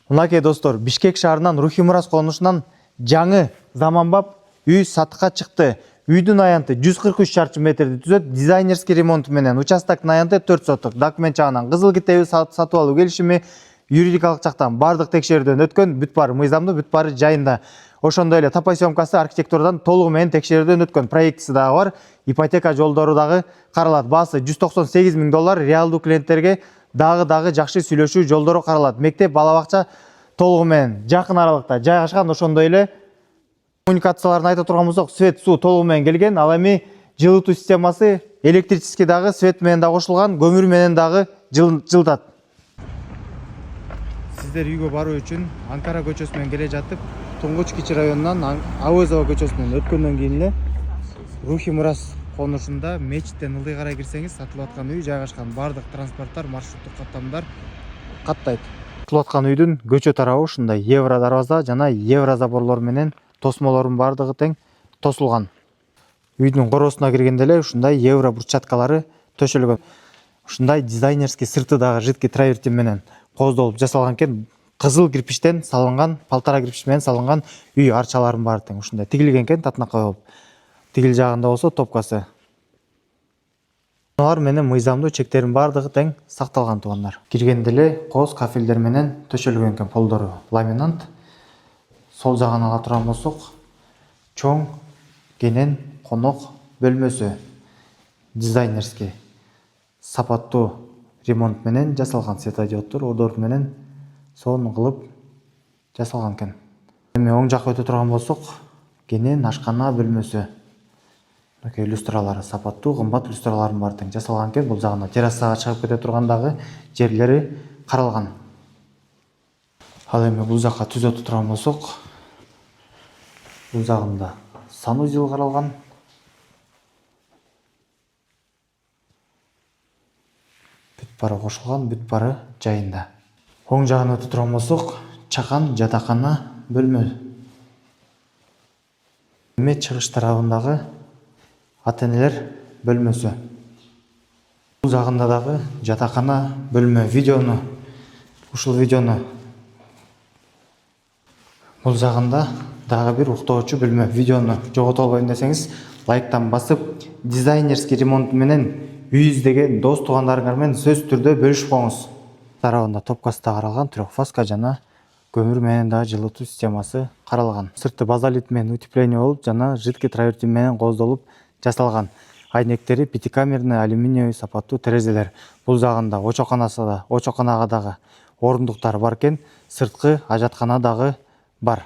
Мынакей достор, Бишкек шаарынан Рухи Мурас конушунан жаңы заманбап үй сатыкка чыкты. Үйдүн аянты 143 шарчы метрди түзөт, дизайнерский ремонт менен. Участоктун аянты 4 соттук. Документ жагынан кызыл китеби, сатып алуу келишими, юридикалык жактан бардык текшерүүдөн өткөн, бүт баары мыйзамдуу, бүт баары жайында. Ошондой эле тапай съемкасы архитектурдан толугу менен текшерүүдөн өткөн. Проектиси дагы бар. Ипотека жолдору дагы каралат. Баасы $198,000, реалдуу клиенттерге дагы жакшы сүйлөшүү жолдору каралат. Мектеп, бала бакча толугу менен жакын аралыкта жайгашкан. Ошондой эле коммуникацияларын айта турган болсок, свет, суу толугу менен келген. Ал эми жылытуу системасы электрический дагы, свет менен дагы кошулган, көмүр менен дагы жылытат. Сиздер үйгө баруу үчүн Анкара көчөсү менен келе жатып, Туңгуч Кичи районунан Авызова көчөсүнөн өткөндөн кийин эле Рухи Мурас конушунда мечиттен ылдый карай кирсеңиз, сатылып аткан үй жайгашкан. Бардык транспорттор, маршруттук каттамдар каттайт. Сатылып аткан үйдүн көчө тарабы ушундай евро дарбаза жана евро заборлор менен тосмолордун бардыгы тең тосулган. Үйдүн короосуна киргенде эле ушундай евро брусчаткалары төшөлгөн. Ушундай дизайнерский сырты дагы жидкий травертин менен коздолуп жасалган экен. Кызыл кирпичтен салынган, палтара кирпич менен салынган үй арчаларын баары тең ушундай тигилген экен, татынакай болуп. Тигил жагында болсо топкасы. Алар менен мыйзамдуу чектердин бардыгы тең сакталган туугандар. Киргенде эле коз кафелдер менен төшөлгөн экен, полдору ламинант. Сол жагын ала турган болсок, чоң кенен конок бөлмөсү дизайнерский сапаттуу ремонт менен жасалган, светодиоттор, ордор менен сонун кылып жасалган экен. Эми оң жакка өтө турган болсок, кенен ашкана бөлмөсү. Мынакей люстралары сапаттуу, кымбат люстралардын баары тең жасалган экен. Бул жагына террасага чыгып кете тургандагы жерлери каралган. Ал эми бул жакка түз өтө турган болсок, бул жагында санузел каралган. Бүт баары кошулган, бүт баары жайында. Оң жагына өтө турган болсок, чакан жатакана бөлмө. Эми чыгыш тарабындагы ата-энелер бөлмөсү. Бул жагында дагы жатакана бөлмө. Бул жагында дагы бир уктоочу бөлмө. Видеону жогото албайм десеңиз, лайктан басып, дизайнерский ремонт менен үй издеген дос туугандарыңар менен сөзсүз түрдө бөлүшүп коңуз. Тарабында топкасы да каралган, трехфазка жана көмүр менен дагы жылытуу системасы каралган. Сырты базалит менен утепление болуп, жана жидкий травертин менен коздолуп жасалган. Айнектери пятикамерный алюминиевый сапаттуу терезелер. Бул жагында очоканага дагы орундуктар бар экен, сырткы ажаткана дагы бар.